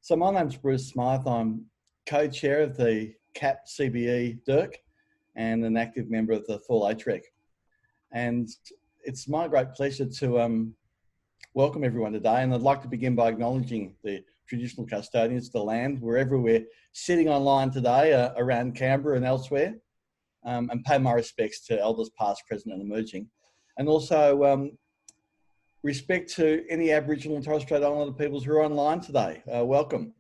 So my name's Bruce Smythe. I'm co-chair of the CAP CBE DIRC and an active member of the Full HREC. And it's my great pleasure to welcome everyone today. And I'd like to begin by acknowledging the traditional custodians of the land, wherever we're sitting online today around Canberra and elsewhere, and pay my respects to elders past, present and emerging. And also respect to any Aboriginal and Torres Strait Islander peoples who are online today. Welcome.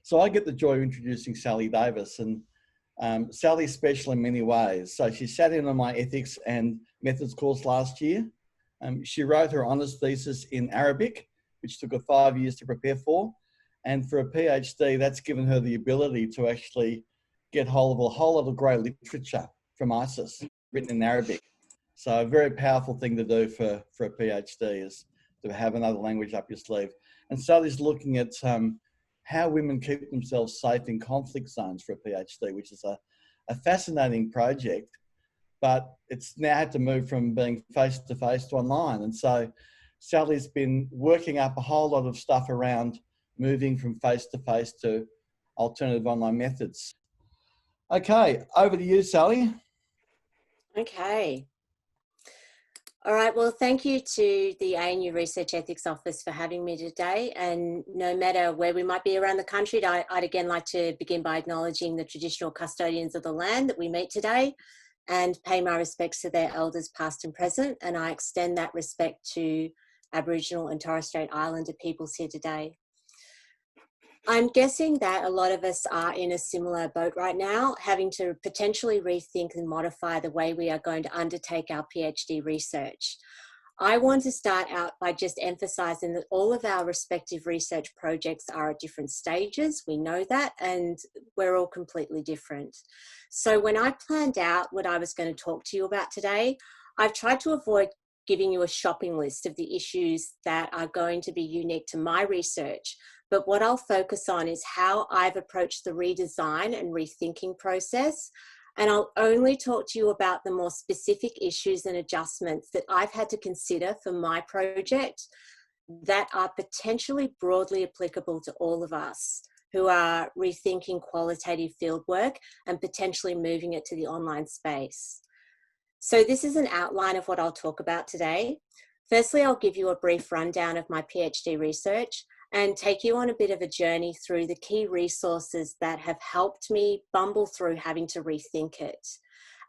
So I get the joy of introducing Sally Davis, and Sally's special in many ways. So she sat in on my ethics and methods course last year. She wrote her honours thesis in Arabic, which took her 5 years to prepare for. And for a PhD, that's given her the ability to actually get hold of a whole lot of great literature from ISIS written in Arabic. So a very powerful thing to do for a PhD is to have another language up your sleeve. And Sally's looking at how women keep themselves safe in conflict zones for a PhD, which is a fascinating project, but it's now had to move from being face-to-face to online. And so Sally's been working up a whole lot of stuff around moving from face-to-face to alternative online methods. Okay, over to you, Sally. Okay. All right, well, thank you to the ANU Research Ethics Office for having me today. And no matter where we might be around the country, I'd again like to begin by acknowledging the traditional custodians of the land that we meet today and pay my respects to their elders past and present. And I extend that respect to Aboriginal and Torres Strait Islander peoples here today. I'm guessing that a lot of us are in a similar boat right now, having to potentially rethink and modify the way we are going to undertake our PhD research. I want to start out by just emphasising that all of our respective research projects are at different stages. We know that, and we're all completely different. So when I planned out what I was going to talk to you about today, I've tried to avoid giving you a shopping list of the issues that are going to be unique to my research. But what I'll focus on is how I've approached the redesign and rethinking process. And I'll only talk to you about the more specific issues and adjustments that I've had to consider for my project that are potentially broadly applicable to all of us who are rethinking qualitative fieldwork and potentially moving it to the online space. So this is an outline of what I'll talk about today. Firstly, I'll give you a brief rundown of my PhD research and take you on a bit of a journey through the key resources that have helped me bumble through having to rethink it.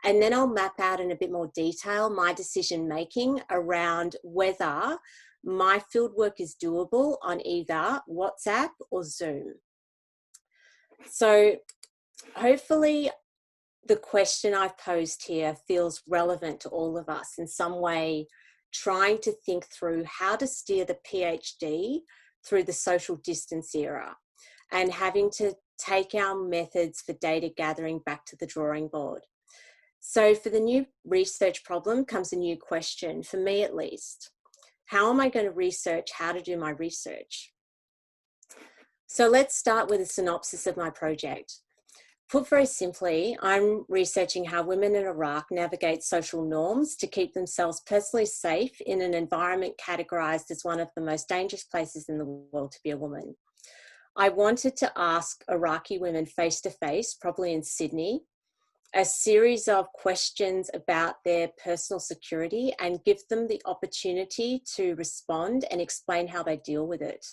And then I'll map out in a bit more detail my decision making around whether my fieldwork is doable on either WhatsApp or Zoom. So hopefully the question I've posed here feels relevant to all of us in some way, trying to think through how to steer the PhD through the social distance era and having to take our methods for data gathering back to the drawing board. So for the new research problem comes a new question, for me at least. How am I going to research how to do my research? So let's start with a synopsis of my project. Put very simply, I'm researching how women in Iraq navigate social norms to keep themselves personally safe in an environment categorised as one of the most dangerous places in the world to be a woman. I wanted to ask Iraqi women face to face, probably in Sydney, a series of questions about their personal security and give them the opportunity to respond and explain how they deal with it.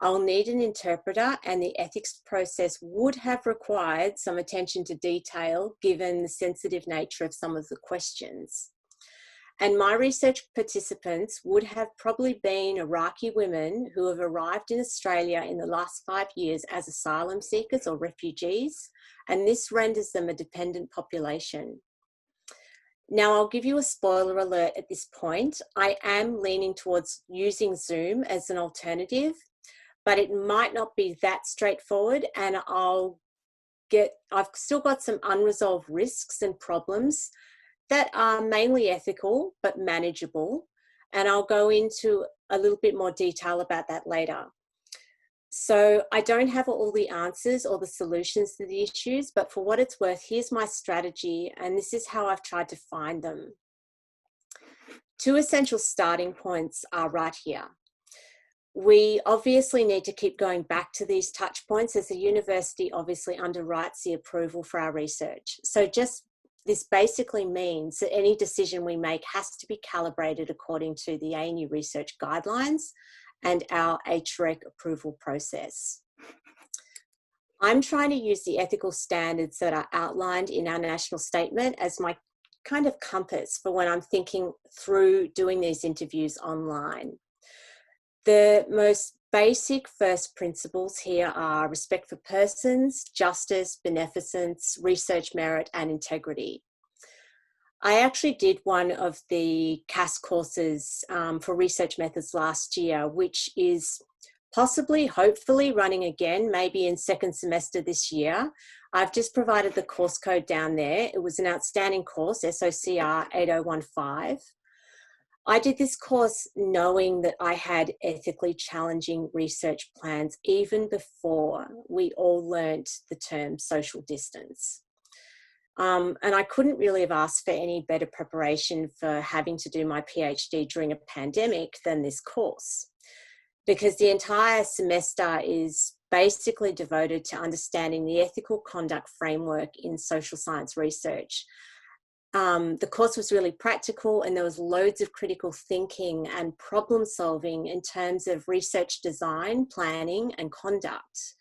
I'll need an interpreter, and the ethics process would have required some attention to detail given the sensitive nature of some of the questions. And my research participants would have probably been Iraqi women who have arrived in Australia in the last 5 years as asylum seekers or refugees, and this renders them a dependent population. Now, I'll give you a spoiler alert at this point. I am leaning towards using Zoom as an alternative, but it might not be that straightforward, and I've still got some unresolved risks and problems that are mainly ethical but manageable, and I'll go into a little bit more detail about that later. So I don't have all the answers or the solutions to the issues, but for what it's worth, here's my strategy, and this is how I've tried to find them. Two essential starting points are right here. we obviously need to keep going back to these touch points as the university obviously underwrites the approval for our research. So just this basically means that any decision we make has to be calibrated according to the ANU research guidelines and our HREC approval process. I'm trying to use the ethical standards that are outlined in our national statement as my kind of compass for when I'm thinking through doing these interviews online. The most basic first principles here are respect for persons, justice, beneficence, research merit, and integrity. I actually did one of the CAS courses for research methods last year, which is possibly, hopefully running again, maybe in second semester this year. I've just provided the course code down there. It was an outstanding course, SOCR 8015. I did this course knowing that I had ethically challenging research plans even before we all learnt the term social distance. And I couldn't really have asked for any better preparation for having to do my PhD during a pandemic than this course, because the entire semester is basically devoted to understanding the ethical conduct framework in social science research. The course was really practical, and there was loads of critical thinking and problem solving in terms of research design, planning, and conduct.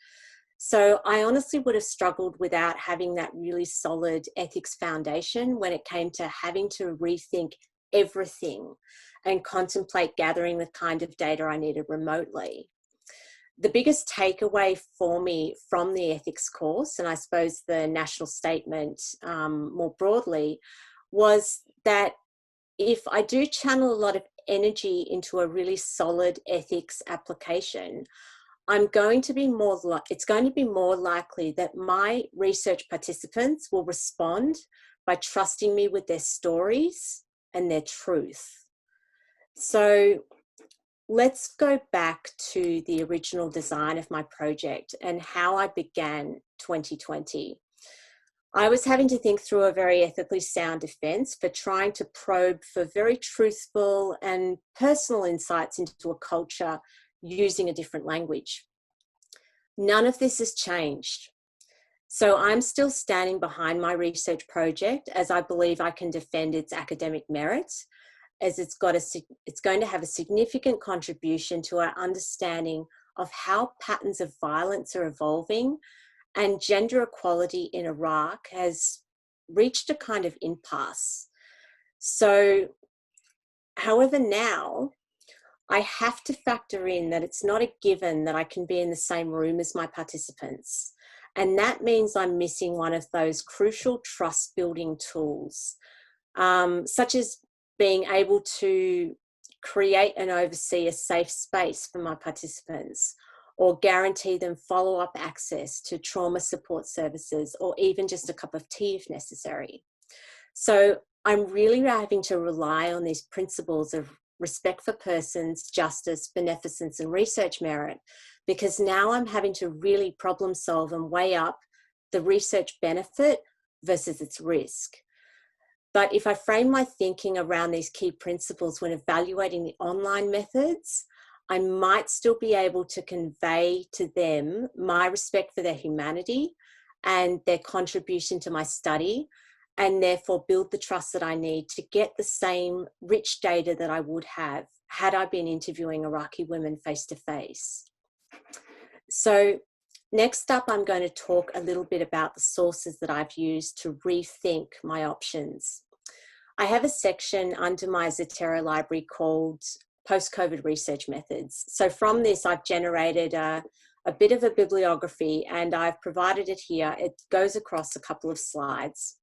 So I honestly would have struggled without having that really solid ethics foundation when it came to having to rethink everything and contemplate gathering the kind of data I needed remotely. The biggest takeaway for me from the ethics course, and I suppose the national statement more broadly, was that if I do channel a lot of energy into a really solid ethics application, it's going to be more likely that my research participants will respond by trusting me with their stories and their truth. So let's go back to the original design of my project and how I began 2020. I was having to think through a very ethically sound defense for trying to probe for very truthful and personal insights into a culture using a different language. None of this has changed. So I'm still standing behind my research project as I believe I can defend its academic merits, as it's going to have a significant contribution to our understanding of how patterns of violence are evolving, and gender equality in Iraq has reached a kind of impasse. So, however, now I have to factor in that it's not a given that I can be in the same room as my participants. And that means I'm missing one of those crucial trust building tools, such as being able to create and oversee a safe space for my participants, or guarantee them follow-up access to trauma support services, or even just a cup of tea if necessary. So I'm really having to rely on these principles of respect for persons, justice, beneficence, and research merit, because now I'm having to really problem solve and weigh up the research benefit versus its risk. But if I frame my thinking around these key principles when evaluating the online methods, I might still be able to convey to them my respect for their humanity and their contribution to my study, and therefore build the trust that I need to get the same rich data that I would have had I been interviewing Iraqi women face to face. So next up, I'm going to talk a little bit about the sources that I've used to rethink my options. I have a section under my Zotero library called Post-COVID Research Methods. So from this, I've generated a bit of a bibliography, and I've provided it here. It goes across a couple of slides.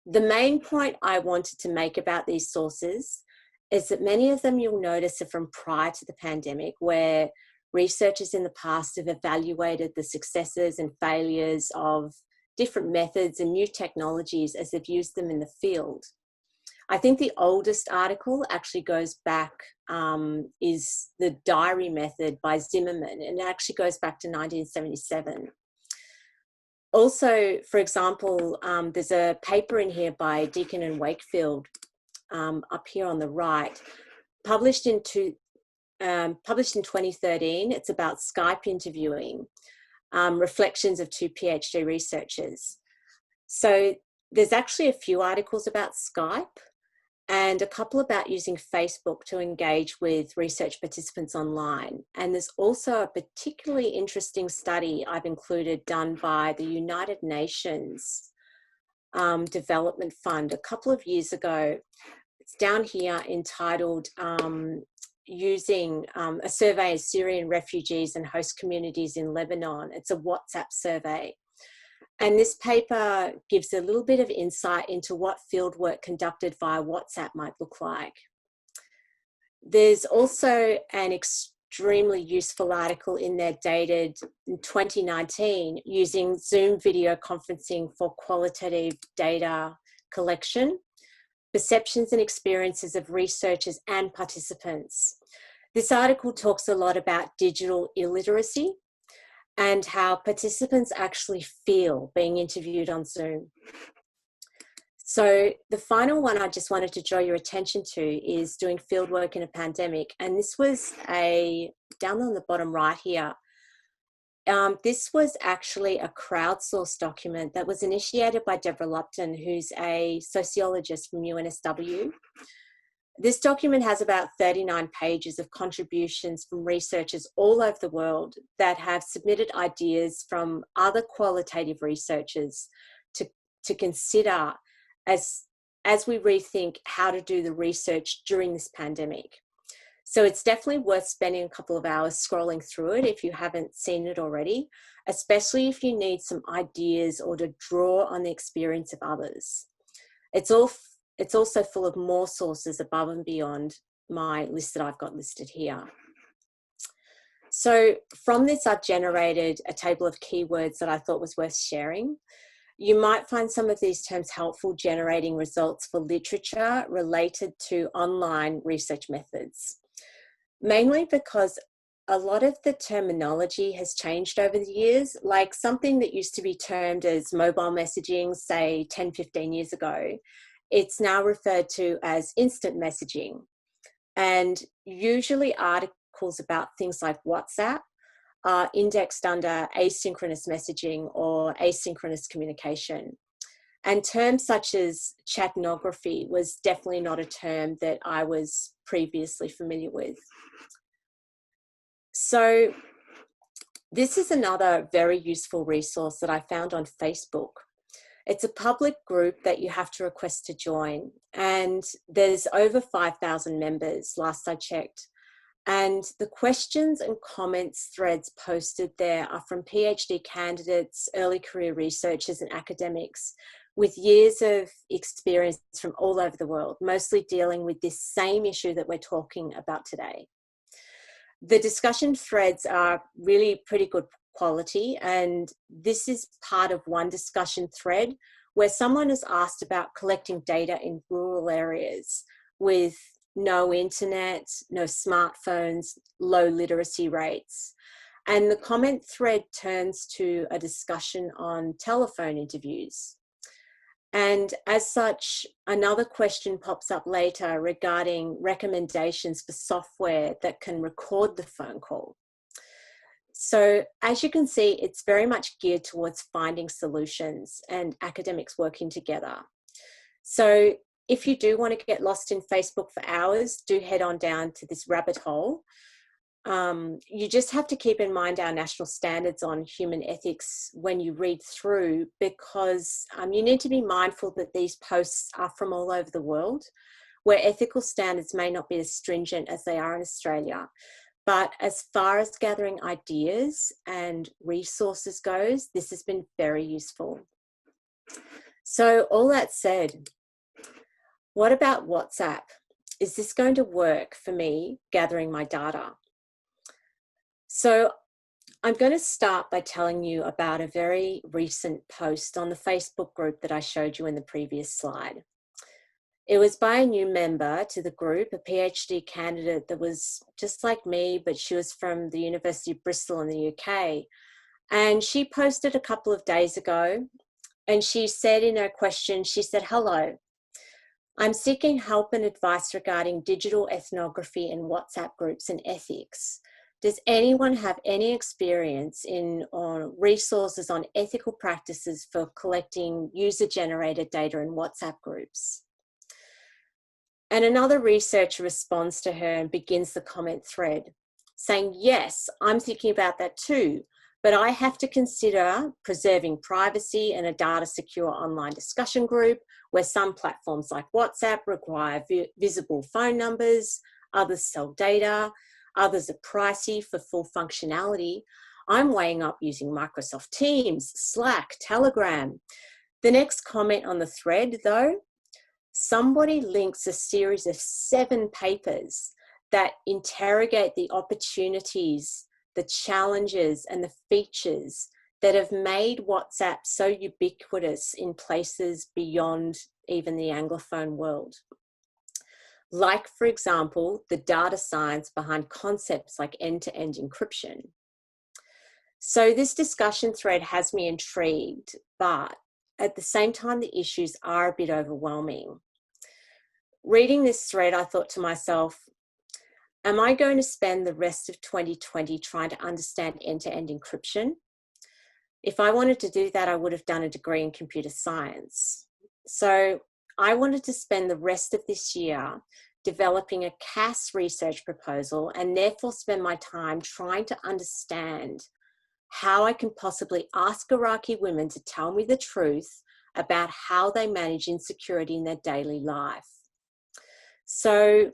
The main point I wanted to make about these sources is that many of them you'll notice are from prior to the pandemic, where researchers in the past have evaluated the successes and failures of different methods and new technologies as they've used them in the field. I think the oldest article actually goes back, is the diary method by Zimmerman, and it actually goes back to 1977. Also, for example, there's a paper in here by Deakin and Wakefield, up here on the right, published in published in 2013. It's about Skype interviewing, reflections of two PhD researchers. So there's actually a few articles about Skype and a couple about using Facebook to engage with research participants online. And there's also a particularly interesting study I've included done by the United Nations Development Fund a couple of years ago. It's down here entitled Using a Survey of Syrian Refugees and Host Communities in Lebanon. It's a WhatsApp survey. And this paper gives a little bit of insight into what fieldwork conducted via WhatsApp might look like. There's also an extremely useful article in there dated in 2019 using Zoom video conferencing for qualitative data collection, perceptions and experiences of researchers and participants. This article talks a lot about digital illiteracy and how participants actually feel being interviewed on Zoom. So the final one I just wanted to draw your attention to is doing fieldwork in a pandemic. And this was down on the bottom right here. This was actually a crowdsourced document that was initiated by Deborah Lupton, who's a sociologist from UNSW. This document has about 39 pages of contributions from researchers all over the world that have submitted ideas from other qualitative researchers to consider as we rethink how to do the research during this pandemic. So it's definitely worth spending a couple of hours scrolling through it if you haven't seen it already, especially if you need some ideas or to draw on the experience of others. It's also full of more sources above and beyond my list that I've got listed here. So from this, I've generated a table of keywords that I thought was worth sharing. You might find some of these terms helpful generating results for literature related to online research methods, mainly because a lot of the terminology has changed over the years. Like something that used to be termed as mobile messaging, say 10, 15 years ago, it's now referred to as instant messaging. And usually articles about things like WhatsApp are indexed under asynchronous messaging or asynchronous communication. And terms such as chatnography was definitely not a term that I was previously familiar with. So this is another very useful resource that I found on Facebook. It's a public group that you have to request to join, and there's over 5,000 members last I checked. And the questions and comments threads posted there are from PhD candidates, early career researchers and academics with years of experience from all over the world, mostly dealing with this same issue that we're talking about today. The discussion threads are really pretty good quality, and this is part of one discussion thread where someone is asked about collecting data in rural areas with no internet, no smartphones, low literacy rates. And the comment thread turns to a discussion on telephone interviews. And as such, another question pops up later regarding recommendations for software that can record the phone call. So as you can see, it's very much geared towards finding solutions and academics working together. So if you do want to get lost in Facebook for hours, do head on down to this rabbit hole. You just have to keep in mind our national standards on human ethics when you read through, because you need to be mindful that these posts are from all over the world, where ethical standards may not be as stringent as they are in Australia. But as far as gathering ideas and resources goes, this has been very useful. So all that said, what about WhatsApp? Is this going to work for me gathering my data? So I'm going to start by telling you about a very recent post on the Facebook group that I showed you in the previous slide. It was by a new member to the group, a PhD candidate that was just like me, but she was from the University of Bristol in the UK. And she posted a couple of days ago, and she said in her question, she said, "Hello, I'm seeking help and advice regarding digital ethnography in WhatsApp groups and ethics. Does anyone have any experience in or resources on ethical practices for collecting user-generated data in WhatsApp groups? And another researcher responds to her and begins the comment thread saying, yes, I'm thinking about that too, but I have to consider preserving privacy in a data secure online discussion group where some platforms like WhatsApp require visible phone numbers, others sell data, others are pricey for full functionality. I'm weighing up using Microsoft Teams, Slack, Telegram. The next comment on the thread though, somebody links a series of 7 papers that interrogate the opportunities, the challenges, and the features that have made WhatsApp so ubiquitous in places beyond even the Anglophone world. Like, for example, the data science behind concepts like end-to-end encryption. So this discussion thread has me intrigued, but at the same time, the issues are a bit overwhelming. Reading this thread, I thought to myself, am I going to spend the rest of 2020 trying to understand end-to-end encryption? If I wanted to do that, I would have done a degree in computer science. So I wanted to spend the rest of this year developing a CAS research proposal and therefore spend my time trying to understand how I can possibly ask Iraqi women to tell me the truth about how they manage insecurity in their daily life. So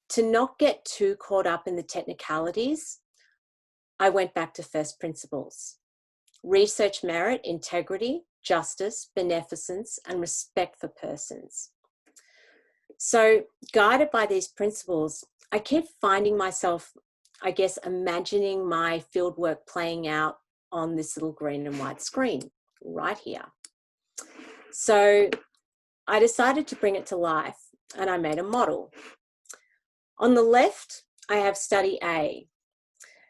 to not get too caught up in the technicalities, I went back to first principles. Research merit, integrity, justice, beneficence, and respect for persons. So guided by these principles, I kept finding myself, I guess, imagining my fieldwork playing out on this little green and white screen right here. So I decided to bring it to life and I made a model. On the left, I have study A.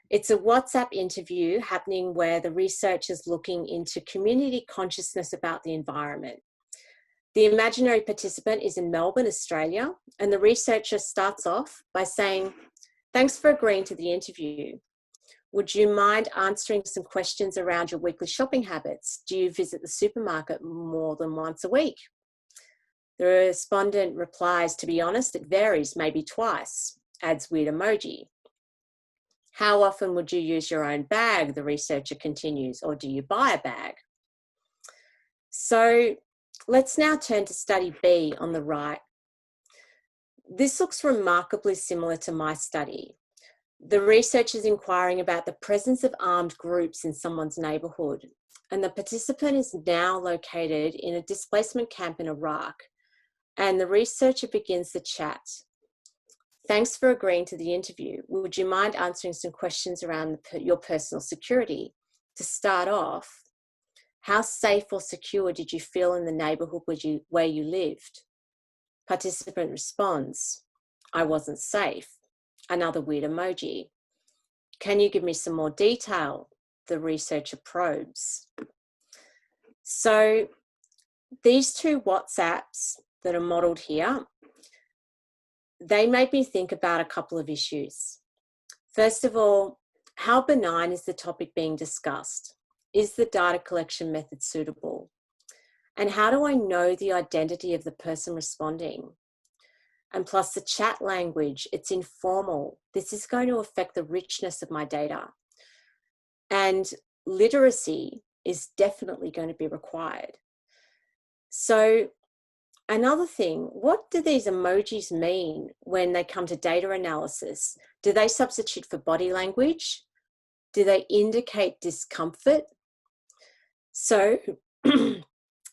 It's a WhatsApp interview happening where the research is looking into community consciousness about the environment. The imaginary participant is in Melbourne, Australia, and the researcher starts off by saying, thanks for agreeing to the interview. Would you mind answering some questions around your weekly shopping habits? Do you visit the supermarket more than once a week? The respondent replies, to be honest, it varies, maybe twice, adds weird emoji. How often would you use your own bag? The researcher continues, or do you buy a bag? So let's now turn to study B on the right. This looks remarkably similar to my study. The research is inquiring about the presence of armed groups in someone's neighbourhood, and the participant is now located in a displacement camp in Iraq, and the researcher begins the chat. Thanks for agreeing to the interview. Would you mind answering some questions around your personal security? To start off, how safe or secure did you feel in the neighbourhood where you lived? Participant responds, I wasn't safe. Another weird emoji. Can you give me some more detail? The researcher probes. So these 2 WhatsApps that are modelled here, they made me think about a couple of issues. First of all, how benign is the topic being discussed? Is the data collection method suitable? And how do I know the identity of the person responding? And plus the chat language, it's informal. This is going to affect the richness of my data. And literacy is definitely going to be required. So another thing, what do these emojis mean when they come to data analysis? Do they substitute for body language? Do they indicate discomfort? So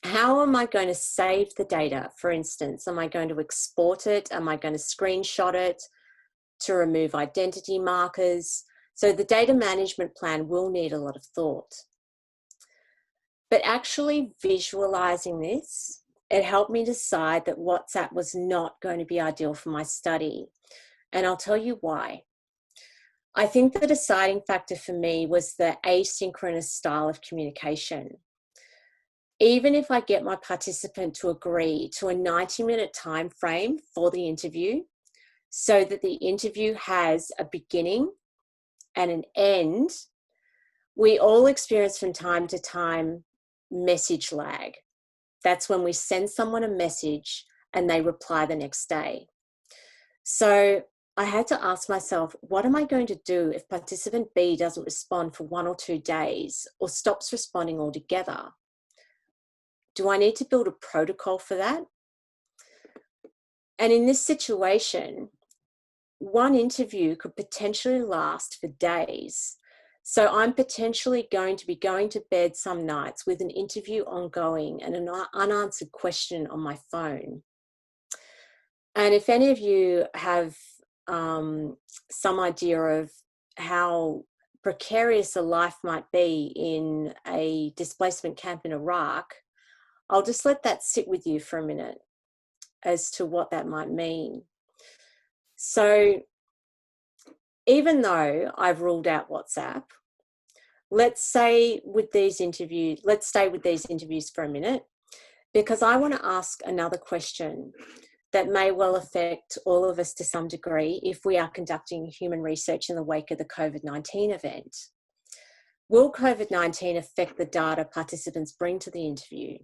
how am I going to save the data? For instance, am I going to export it? Am I going to screenshot it to remove identity markers? So the data management plan will need a lot of thought. But actually visualizing this, it helped me decide that WhatsApp was not going to be ideal for my study. And I'll tell you why. I think the deciding factor for me was the asynchronous style of communication. even if I get my participant to agree to a 90-minute time frame for the interview, so that the interview has a beginning and an end, we all experience from time to time message lag. That's when we send someone a message and they reply the next day. So I had to ask myself, what am I going to do if participant B doesn't respond for 1 or 2 days or stops responding altogether? Do I need to build a protocol for that? And in this situation, one interview could potentially last for days. So I'm potentially going to be going to bed some nights with an interview ongoing and an unanswered question on my phone. And if any of you have some idea of how precarious a life might be in a displacement camp in Iraq, I'll just let that sit with you for a minute as to what that might mean. So even though I've ruled out WhatsApp, let's stay with these interviews for a minute, because I want to ask another question that may well affect all of us to some degree if we are conducting human research in the wake of the COVID-19 event. Will COVID-19 affect the data participants bring to the interview?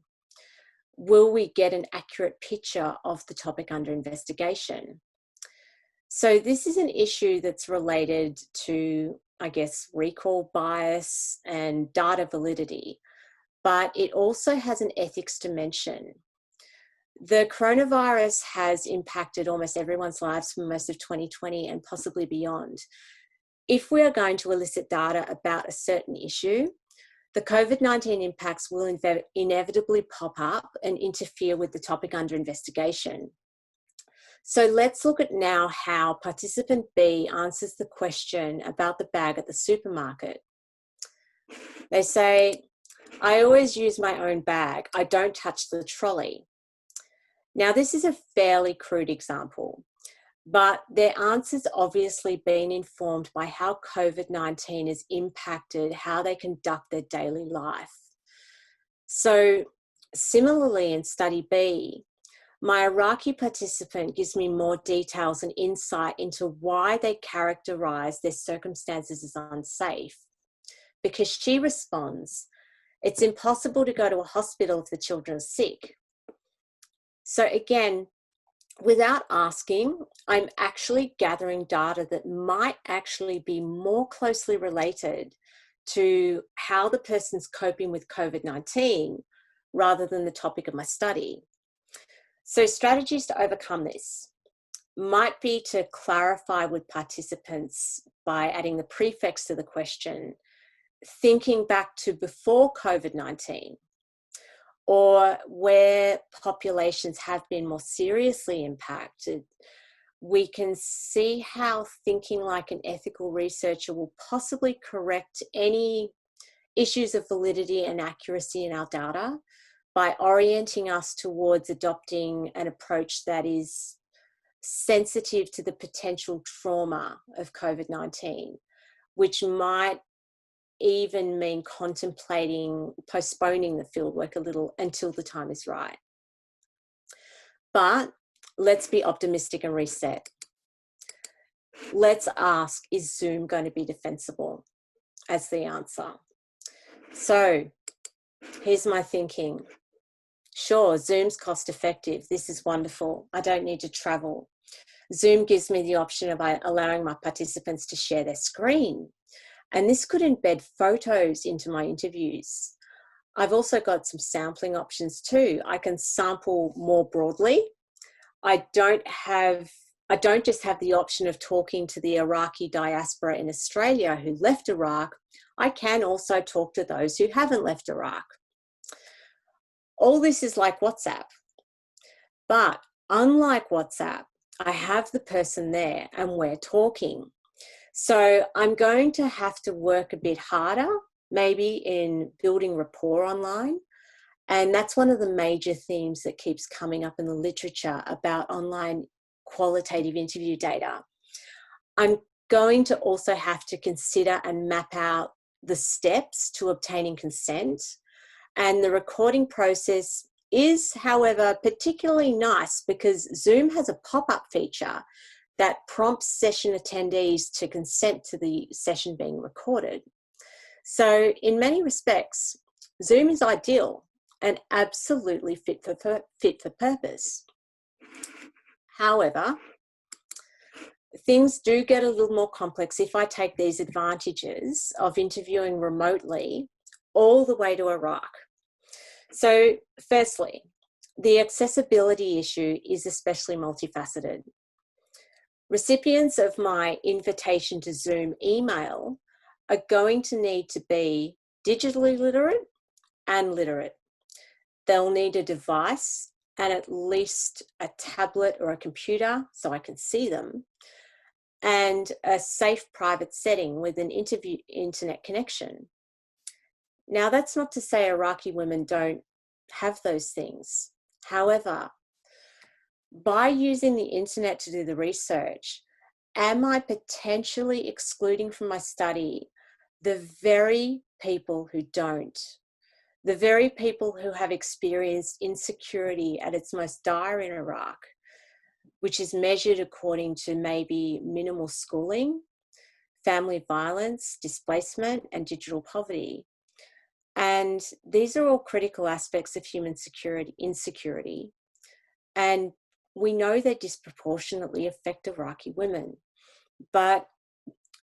Will we get an accurate picture of the topic under investigation? So this is an issue that's related to, I guess, recall bias and data validity, but it also has an ethics dimension. The coronavirus has impacted almost everyone's lives for most of 2020 and possibly beyond. If we are going to elicit data about a certain issue, the COVID-19 impacts will inevitably pop up and interfere with the topic under investigation. So let's look at now how participant B answers the question about the bag at the supermarket. They say, I always use my own bag. I don't touch the trolley. Now, this is a fairly crude example, but their answer's obviously been informed by how COVID-19 has impacted how they conduct their daily life. So similarly in study B, my Iraqi participant gives me more details and insight into why they characterize their circumstances as unsafe. Because she responds, it's impossible to go to a hospital if the children are sick. So again, without asking, I'm actually gathering data that might actually be more closely related to how the person's coping with COVID-19 rather than the topic of my study. So strategies to overcome this might be to clarify with participants by adding the prefix to the question, thinking back to before COVID-19, or where populations have been more seriously impacted. We can see how thinking like an ethical researcher will possibly correct any issues of validity and accuracy in our data by orienting us towards adopting an approach that is sensitive to the potential trauma of COVID-19, which might even mean contemplating postponing the fieldwork a little until the time is right. But let's be optimistic and reset. Let's ask, is Zoom going to be defensible as the answer? So here's my thinking. Sure, Zoom's cost effective. This is wonderful. I don't need to travel. Zoom gives me the option of allowing my participants to share their screen. And this could embed photos into my interviews. I've also got some sampling options too. I can sample more broadly. I don't just have the option of talking to the Iraqi diaspora in Australia who left Iraq. I can also talk to those who haven't left Iraq. All this is like WhatsApp, but unlike WhatsApp, I have the person there and we're talking. So I'm going to have to work a bit harder, maybe in building rapport online. And that's one of the major themes that keeps coming up in the literature about online qualitative interview data. I'm going to also have to consider and map out the steps to obtaining consent And the recording process is, however, particularly nice because Zoom has a pop-up feature that prompts session attendees to consent to the session being recorded. So in many respects, Zoom is ideal and absolutely fit for purpose. However, things do get a little more complex if I take these advantages of interviewing remotely all the way to Iraq. So firstly, the accessibility issue is especially multifaceted. Recipients of my invitation to Zoom email are going to need to be digitally literate and literate. They'll need a device and at least a tablet or a computer so I can see them, and a safe private setting with an internet connection. Now, that's not to say Iraqi women don't have those things. However, by using the internet to do the research, am I potentially excluding from my study the very people who don't? The very people who have experienced insecurity at its most dire in Iraq, which is measured according to maybe minimal schooling, family violence, displacement, and digital poverty. And these are all critical aspects of human insecurity. And we know they disproportionately affect Iraqi women. But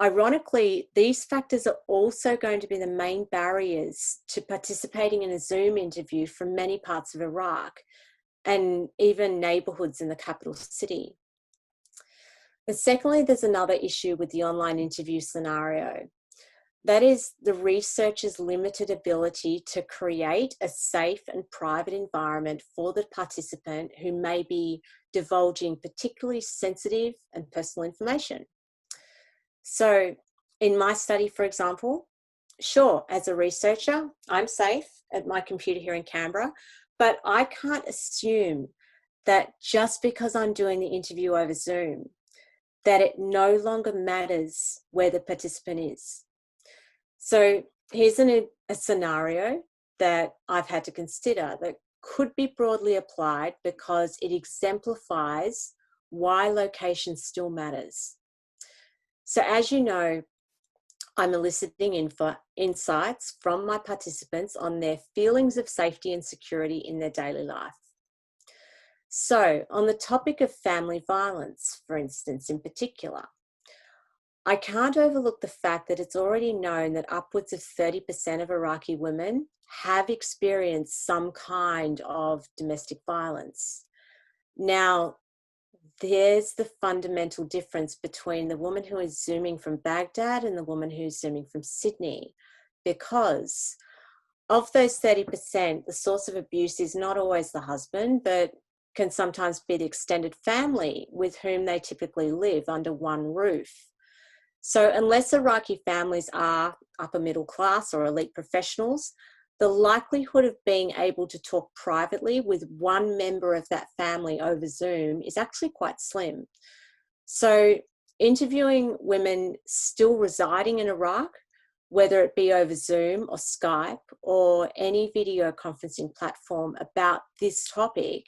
ironically, these factors are also going to be the main barriers to participating in a Zoom interview from many parts of Iraq and even neighbourhoods in the capital city. But secondly, there's another issue with the online interview scenario. That is the researcher's limited ability to create a safe and private environment for the participant who may be divulging particularly sensitive and personal information. So in my study, for example, sure, as a researcher, I'm safe at my computer here in Canberra, but I can't assume that just because I'm doing the interview over Zoom, that it no longer matters where the participant is. So here's a scenario that I've had to consider that could be broadly applied because it exemplifies why location still matters. So as you know, I'm eliciting insights from my participants on their feelings of safety and security in their daily life. So on the topic of family violence, for instance, in particular, I can't overlook the fact that it's already known that upwards of 30% of Iraqi women have experienced some kind of domestic violence. Now, there's the fundamental difference between the woman who is Zooming from Baghdad and the woman who's Zooming from Sydney, because of those 30%, the source of abuse is not always the husband, but can sometimes be the extended family with whom they typically live under one roof. So unless Iraqi families are upper middle class or elite professionals, the likelihood of being able to talk privately with one member of that family over Zoom is actually quite slim. So interviewing women still residing in Iraq, whether it be over Zoom or Skype or any video conferencing platform about this topic,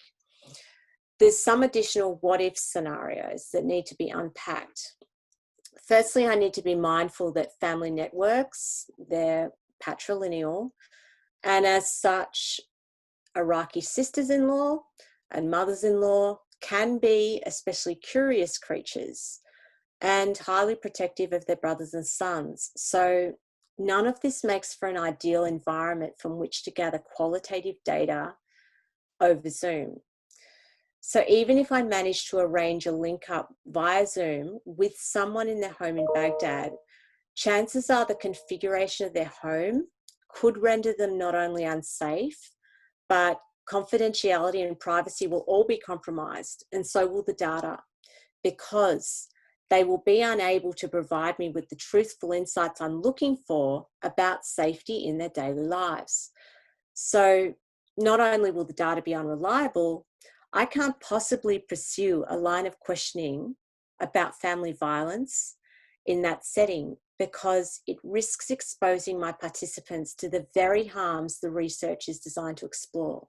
there's some additional what-if scenarios that need to be unpacked. Firstly, I need to be mindful that family networks, they're patrilineal, and as such, Iraqi sisters-in-law and mothers-in-law can be especially curious creatures and highly protective of their brothers and sons. So none of this makes for an ideal environment from which to gather qualitative data over Zoom. So even if I manage to arrange a link up via Zoom with someone in their home in Baghdad, chances are the configuration of their home could render them not only unsafe, but confidentiality and privacy will all be compromised, and so will the data, because they will be unable to provide me with the truthful insights I'm looking for about safety in their daily lives. So not only will the data be unreliable, I can't possibly pursue a line of questioning about family violence in that setting because it risks exposing my participants to the very harms the research is designed to explore.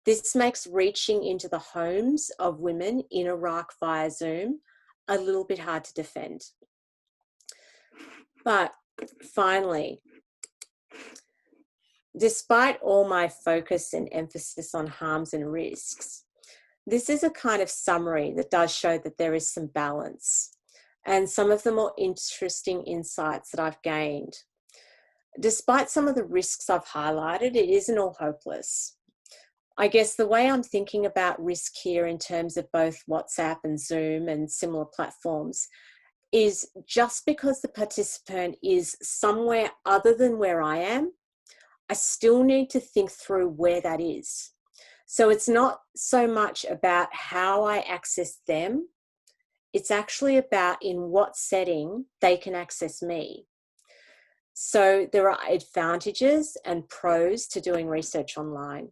This makes reaching into the homes of women in Iraq via Zoom a little bit hard to defend. But finally, despite all my focus and emphasis on harms and risks, this is a kind of summary that does show that there is some balance and some of the more interesting insights that I've gained. Despite some of the risks I've highlighted, it isn't all hopeless. I guess the way I'm thinking about risk here in terms of both WhatsApp and Zoom and similar platforms is just because the participant is somewhere other than where I am, I still need to think through where that is. So it's not so much about how I access them, it's actually about in what setting they can access me. So there are advantages and pros to doing research online.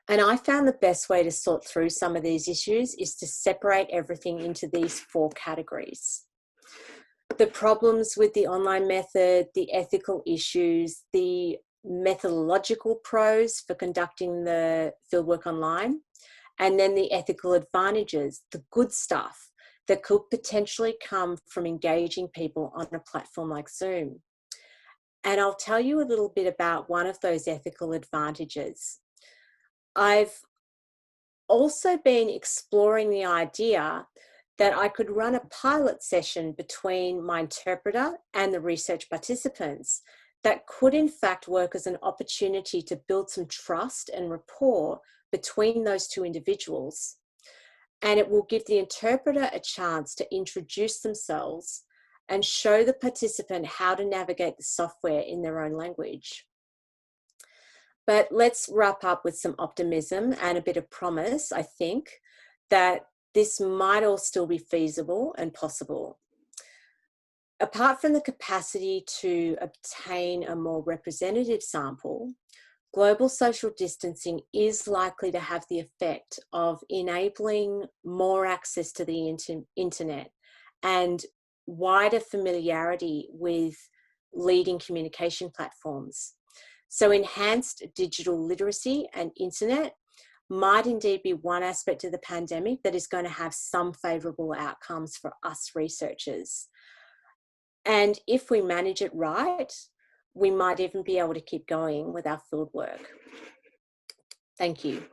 And I found the best way to sort through some of these issues is to separate everything into these 4 categories. The problems with the online method, the ethical issues, the methodological pros for conducting the fieldwork online, and then the ethical advantages, the good stuff that could potentially come from engaging people on a platform like Zoom. And I'll tell you a little bit about one of those ethical advantages. I've also been exploring the idea that I could run a pilot session between my interpreter and the research participants that could in fact work as an opportunity to build some trust and rapport between those 2 individuals. And it will give the interpreter a chance to introduce themselves and show the participant how to navigate the software in their own language. But let's wrap up with some optimism and a bit of promise, I think, that this might all still be feasible and possible. Apart from the capacity to obtain a more representative sample, global social distancing is likely to have the effect of enabling more access to the internet and wider familiarity with leading communication platforms. So enhanced digital literacy and internet might indeed be one aspect of the pandemic that is going to have some favourable outcomes for us researchers. And if we manage it right, we might even be able to keep going with our field work. Thank you.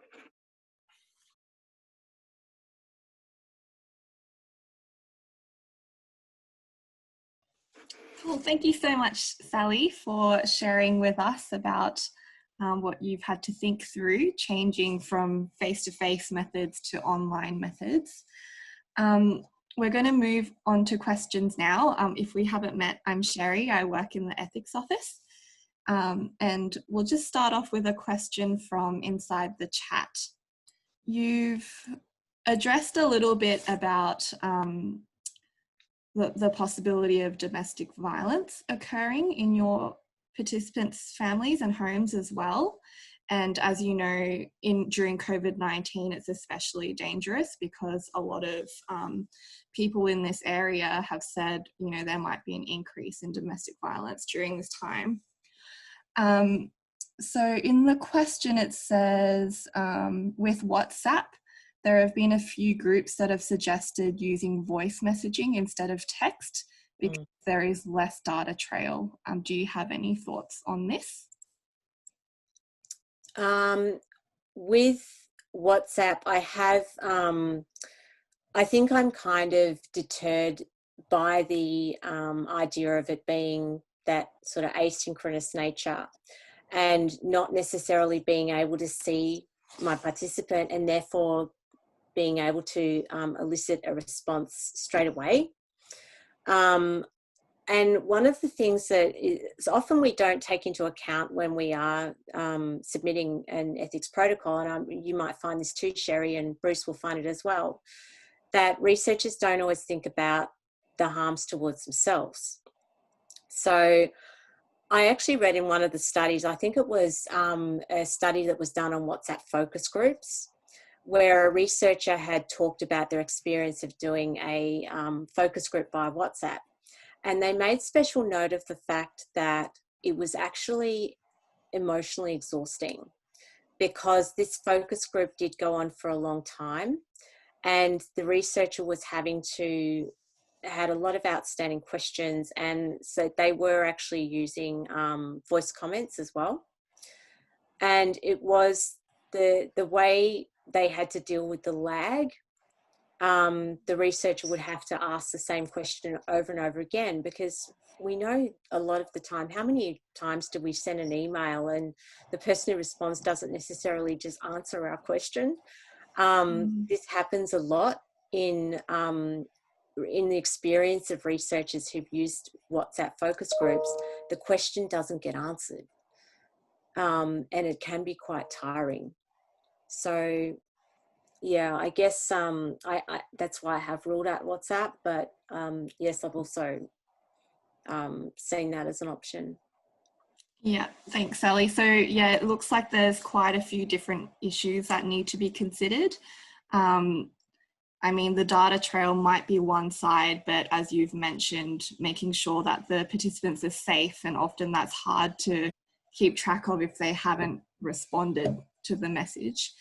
Well, thank you so much, Sally, for sharing with us about what you've had to think through, changing from face-to-face methods to online methods. We're going to move on to questions now. If we haven't met, I'm Sherry. I work in the ethics office. And we'll just start off with a question from inside the chat. You've addressed a little bit about the possibility of domestic violence occurring in your participants' families and homes as well. And as you know, during COVID-19, it's especially dangerous because a lot of people in this area have said, you know, there might be an increase in domestic violence during this time. So in the question, it says, with WhatsApp, there have been a few groups that have suggested using voice messaging instead of text because there is less data trail. Do you have any thoughts on this? With WhatsApp, I think I'm kind of deterred by the idea of it being that sort of asynchronous nature and not necessarily being able to see my participant and therefore being able to elicit a response straight away. And one of the things that is often we don't take into account when we are submitting an ethics protocol, and you might find this too, Sherry, and Bruce will find it as well, that researchers don't always think about the harms towards themselves. So I actually read in one of the studies, I think it was a study that was done on WhatsApp focus groups, where a researcher had talked about their experience of doing a focus group via WhatsApp. And they made special note of the fact that it was actually emotionally exhausting, because this focus group did go on for a long time, and the researcher was had a lot of outstanding questions, and so they were actually using voice comments as well. And it was the way they had to deal with the lag. The researcher would have to ask the same question over and over again, because we know a lot of the time, how many times do we send an email and the person who responds doesn't necessarily just answer our question? This happens a lot in the experience of researchers who've used WhatsApp focus groups. The question doesn't get answered, and it can be quite tiring. So yeah, I guess I that's why I have ruled out WhatsApp, but yes, I've also seen that as an option. Yeah, thanks, Sally. So yeah, it looks like there's quite a few different issues that need to be considered. I mean, the data trail might be one side, but as you've mentioned, making sure that the participants are safe, and often that's hard to keep track of if they haven't responded to the message.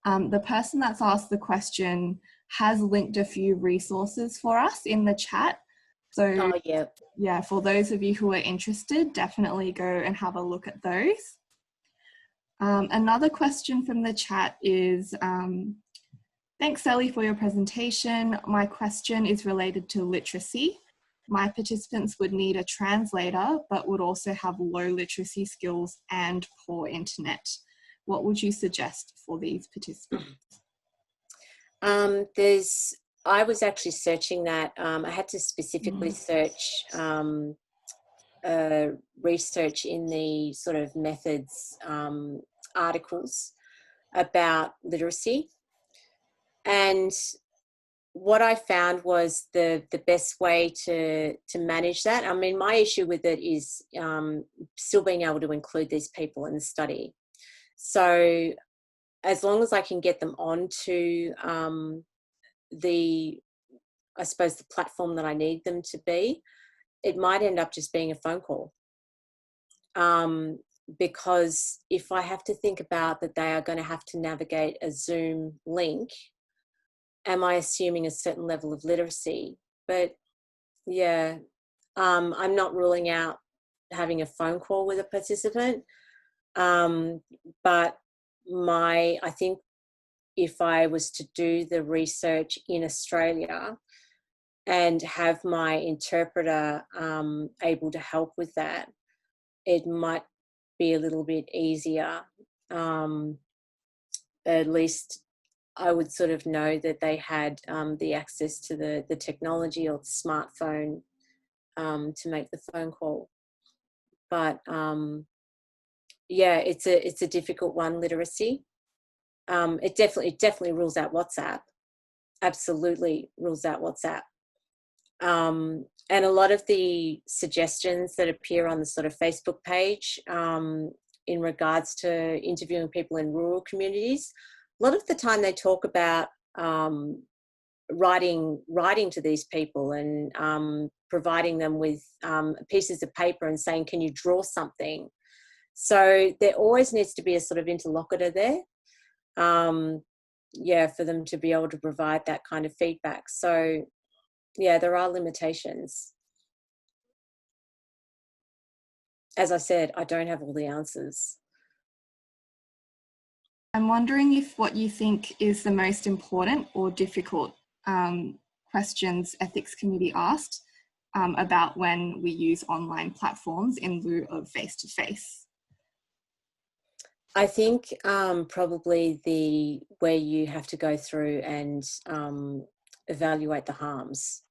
The person that's asked the question has linked a few resources for us in the chat. So yeah, for those of you who are interested, definitely go and have a look at those. Another question from the chat is, thanks, Sally, for your presentation. My question is related to literacy. My participants would need a translator, but would also have low literacy skills and poor internet. What would you suggest for these participants? I was actually searching that. I had to specifically search research in the sort of methods articles about literacy. And what I found was the best way to manage that. I mean, my issue with it is still being able to include these people in the study. So as long as I can get them onto I suppose the platform that I need them to be, it might end up just being a phone call. Because if I have to think about that they are going to have to navigate a Zoom link, am I assuming a certain level of literacy? But yeah, I'm not ruling out having a phone call with a participant. But I think if I was to do the research in Australia and have my interpreter able to help with that, it might be a little bit easier. At least I would sort of know that they had the access to the technology or the smartphone to make the phone call. But yeah, it's a difficult one, literacy. It definitely rules out WhatsApp. Absolutely rules out WhatsApp. And a lot of the suggestions that appear on the sort of Facebook page in regards to interviewing people in rural communities, a lot of the time they talk about writing to these people and providing them with pieces of paper and saying, can you draw something? So there always needs to be a sort of interlocutor there, yeah, for them to be able to provide that kind of feedback. So yeah, there are limitations. As I said, I don't have all the answers. I'm wondering if what you think is the most important or difficult questions Ethics Committee asked about when we use online platforms in lieu of face-to-face. I think probably where you have to go through and evaluate the harms,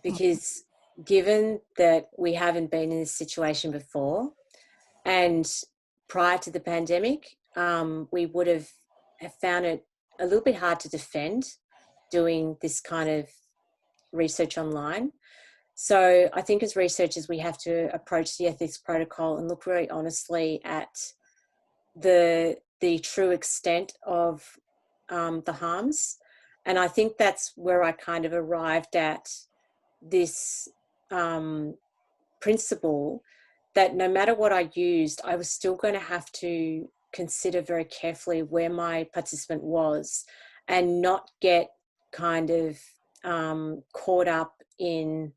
because given that we haven't been in this situation before, and prior to the pandemic, we would have found it a little bit hard to defend doing this kind of research online. So I think as researchers, we have to approach the ethics protocol and look very honestly at the true extent of the harms. And I think that's where I kind of arrived at this principle that no matter what I used, I was still going to have to consider very carefully where my participant was and not get kind of caught up in,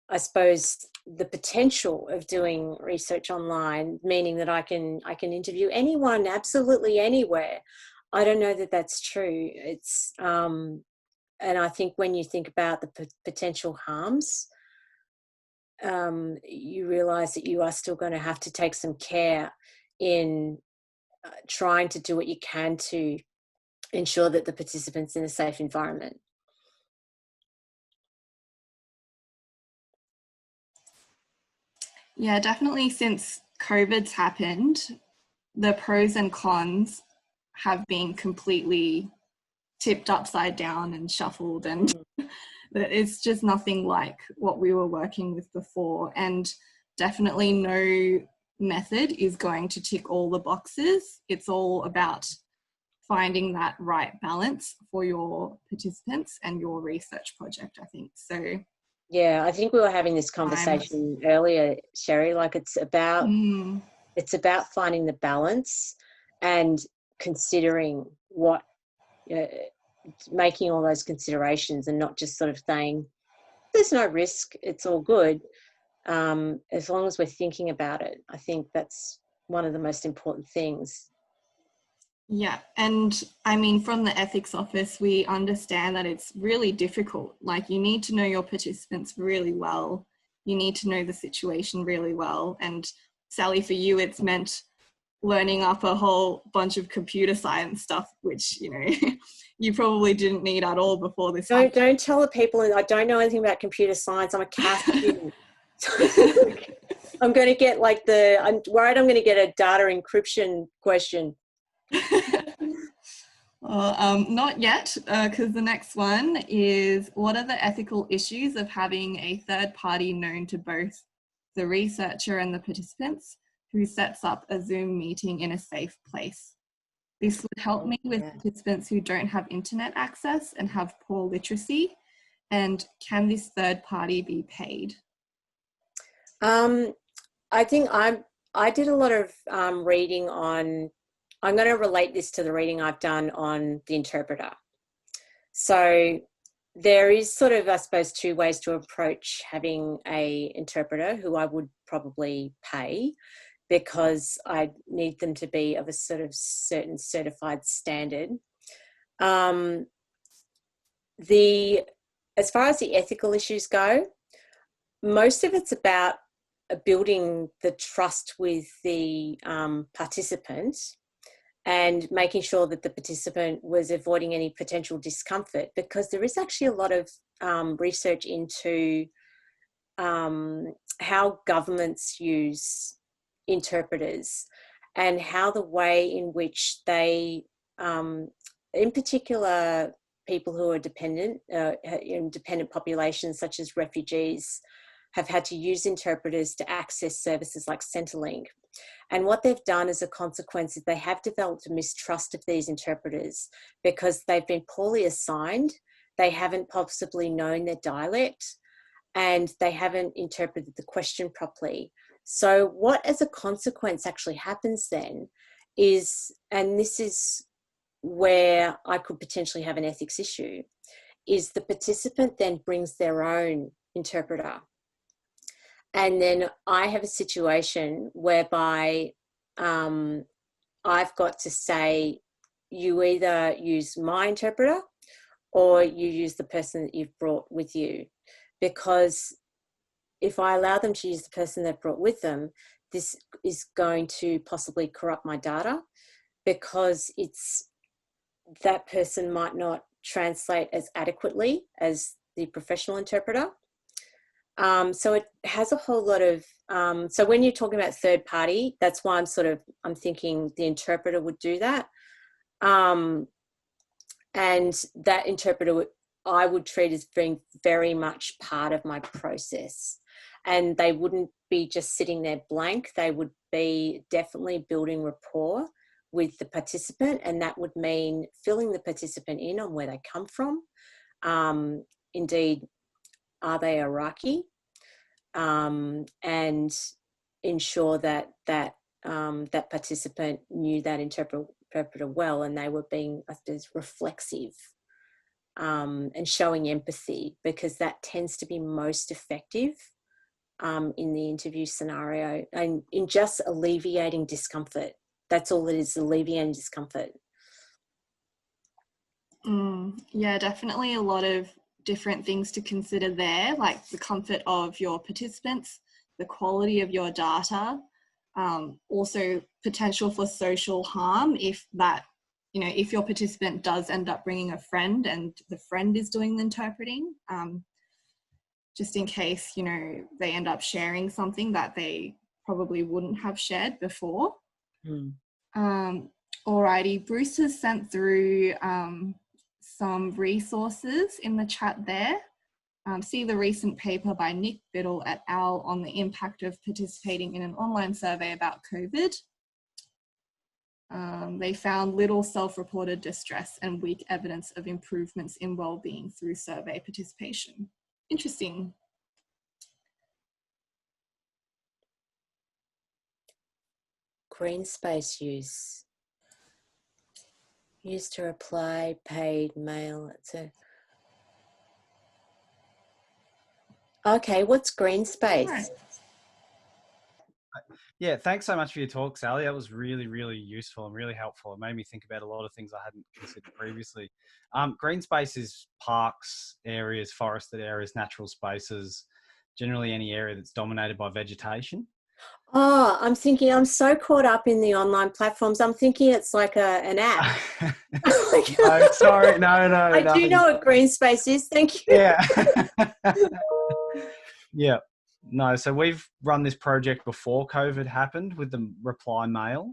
I suppose, the potential of doing research online, meaning that I can interview anyone absolutely anywhere. I don't know that that's true. It's and I think when you think about the potential harms, you realize that you are still going to have to take some care in trying to do what you can to ensure that the participants in a safe environment. Yeah, definitely since COVID's happened, the pros and cons have been completely tipped upside down and shuffled, and it's just nothing like what we were working with before. And definitely no method is going to tick all the boxes. It's all about finding that right balance for your participants and your research project, I think. So yeah, I think we were having this conversation earlier, Sherry, like it's about finding the balance and considering what, making all those considerations and not just sort of saying, there's no risk, it's all good. As long as we're thinking about it, I think that's one of the most important things. Yeah, and I mean, from the ethics office, we understand that it's really difficult. Like, you need to know your participants really well. You need to know the situation really well. And Sally, for you, it's meant learning up a whole bunch of computer science stuff, which, you know, you probably didn't need at all before this. Don't tell the people, I don't know anything about computer science. I'm a CAS student. I'm going to get I'm worried I'm going to get a data encryption question. Well, not yet, because the next one is, what are the ethical issues of having a third party known to both the researcher and the participants who sets up a Zoom meeting in a safe place? This would help me with participants who don't have internet access and have poor literacy. And can this third party be paid? I think I did a lot of reading on, I'm going to relate this to the reading I've done on the interpreter. So there is sort of, I suppose, two ways to approach having an interpreter who I would probably pay, because I need them to be of a sort of certain certified standard. As far as the ethical issues go, most of it's about building the trust with the participant and making sure that the participant was avoiding any potential discomfort, because there is actually a lot of research into how governments use interpreters and how the way in which they, in particular, people who are dependent, in dependent populations such as refugees, have had to use interpreters to access services like Centrelink. And what they've done as a consequence is they have developed a mistrust of these interpreters because they've been poorly assigned, they haven't possibly known their dialect, and they haven't interpreted the question properly. So what as a consequence actually happens then is, and this is where I could potentially have an ethics issue, is the participant then brings their own interpreter. And then I have a situation whereby I've got to say, you either use my interpreter or you use the person that you've brought with you. Because if I allow them to use the person they've brought with them, this is going to possibly corrupt my data, because that person might not translate as adequately as the professional interpreter. So it has a whole lot of, so when you're talking about third party, that's why I'm thinking the interpreter would do that. And that interpreter I would treat as being very much part of my process. And they wouldn't be just sitting there blank. They would be definitely building rapport with the participant. And that would mean filling the participant in on where they come from. Indeed, are they Iraqi? and ensure that that participant knew that interpreter well, and they were being, I suppose, reflexive and showing empathy, because that tends to be most effective in the interview scenario, and in just alleviating discomfort. That's all it is, alleviating discomfort. Yeah, definitely a lot of different things to consider there, like the comfort of your participants, the quality of your data, also potential for social harm if that, if your participant does end up bringing a friend and the friend is doing the interpreting, just in case, they end up sharing something that they probably wouldn't have shared before. Alrighty, Bruce has sent through some resources in the chat there. See the recent paper by Nick Biddle et al. On the impact of participating in an online survey about COVID. They found little self-reported distress and weak evidence of improvements in well-being through survey participation. Interesting. Green space use. Used to reply, paid, mail, etc. Okay, what's green space? Right. Yeah, thanks so much for your talk, Sally. That was really, really useful and really helpful. It made me think about a lot of things I hadn't considered previously. Green space is parks, areas, forested areas, natural spaces, generally any area that's dominated by vegetation. Oh, I'm thinking, I'm so caught up in the online platforms. I'm thinking it's like an app. No, sorry, no. I do know what green space is. Thank you. Yeah. Yeah. No, so we've run this project before COVID happened with the reply mail.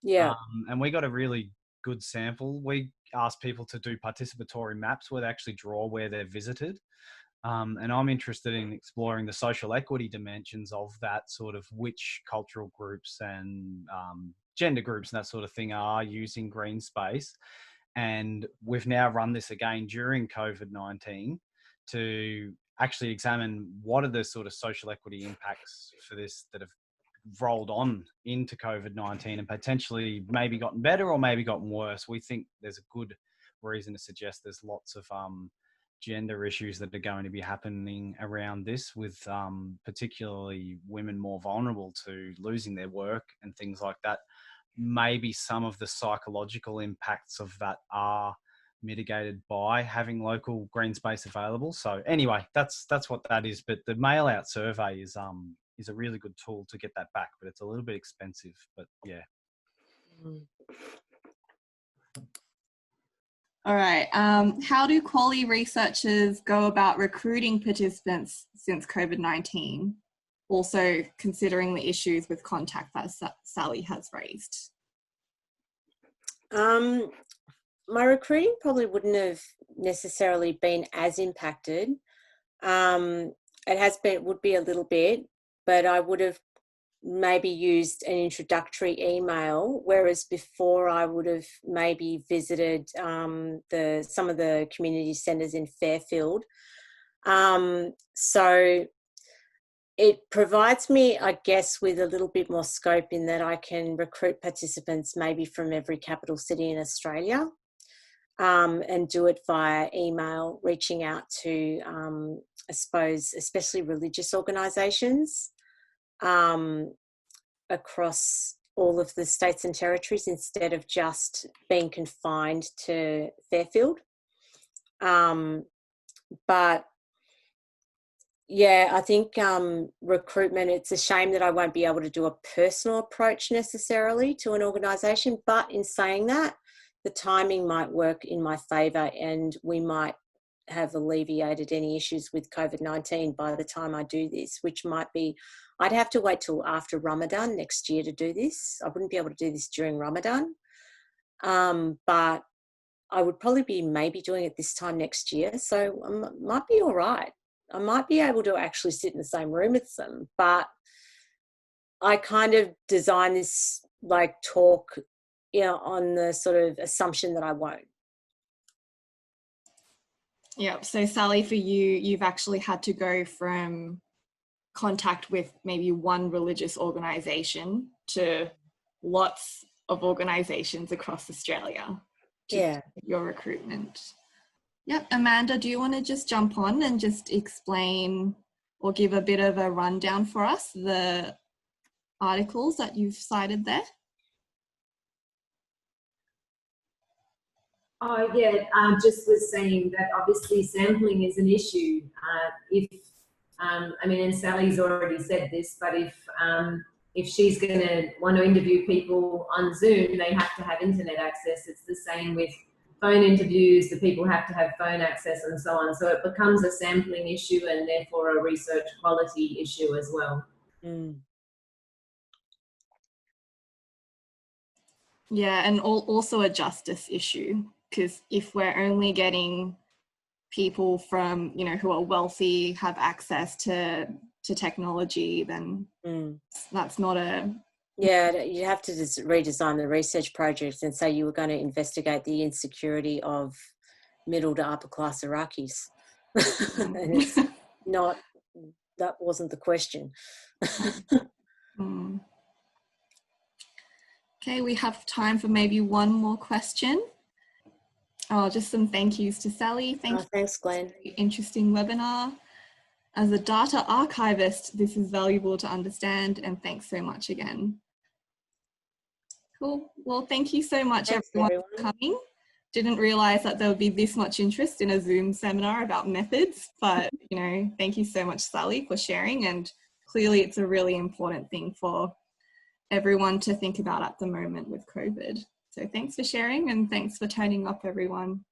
Yeah. And we got a really good sample. We asked people to do participatory maps where they actually draw where they're visited. And I'm interested in exploring the social equity dimensions of that, sort of which cultural groups and gender groups and that sort of thing are using green space. And we've now run this again during COVID-19 to actually examine what are the sort of social equity impacts for this that have rolled on into COVID-19 and potentially maybe gotten better or maybe gotten worse. We think there's a good reason to suggest there's lots of gender issues that are going to be happening around this, with particularly women more vulnerable to losing their work and things like that. Maybe some of the psychological impacts of that are mitigated by having local green space available. So anyway, that's what that is. But the mail out survey is a really good tool to get that back, but it's a little bit expensive. But yeah. All right. How do quality researchers go about recruiting participants since COVID-19? Also considering the issues with contact that Sally has raised. My recruiting probably wouldn't have necessarily been as impacted. Would be a little bit, but I would have maybe used an introductory email, whereas before I would have maybe visited some of the community centres in Fairfield. So it provides me, I guess, with a little bit more scope in that I can recruit participants maybe from every capital city in Australia, and do it via email, reaching out to, I suppose, especially religious organisations across all of the states and territories instead of just being confined to Fairfield. But yeah, I think recruitment, it's a shame that I won't be able to do a personal approach necessarily to an organisation, but in saying that, the timing might work in my favour and we might have alleviated any issues with COVID-19 by the time I do this, which might be, I'd have to wait till after Ramadan next year to do this. I wouldn't be able to do this during Ramadan, but I would probably be maybe doing it this time next year. So I might be all right. I might be able to actually sit in the same room with them, but I kind of design this like talk, on the sort of assumption that I won't. Yeah, so Sally, for you, you've actually had to go from contact with maybe one religious organisation to lots of organisations across Australia to your recruitment. Yep, Amanda, do you want to just jump on and just explain or give a bit of a rundown for us, the articles that you've cited there? Oh yeah, just was saying that obviously sampling is an issue. I mean, and Sally's already said this, but if she's going to want to interview people on Zoom, they have to have internet access. It's the same with phone interviews, the people have to have phone access and so on. So it becomes a sampling issue and therefore a research quality issue as well. Mm. Yeah, and also a justice issue, because if we're only getting people from, you know, who are wealthy, have access to technology, then that's not a... Yeah, you have to just redesign the research project and say you were going to investigate the insecurity of middle to upper class Iraqis. And it's not, that wasn't the question. Okay, we have time for maybe one more question. Oh, just some thank yous to Sally. Thanks, Glenn. Very interesting webinar. As a data archivist, this is valuable to understand, and thanks so much again. Cool. Well, thank you so much, everyone, for coming. Didn't realise that there would be this much interest in a Zoom seminar about methods, but, you know, thank you so much, Sally, for sharing. And clearly it's a really important thing for everyone to think about at the moment with COVID. So thanks for sharing, and thanks for turning up, everyone.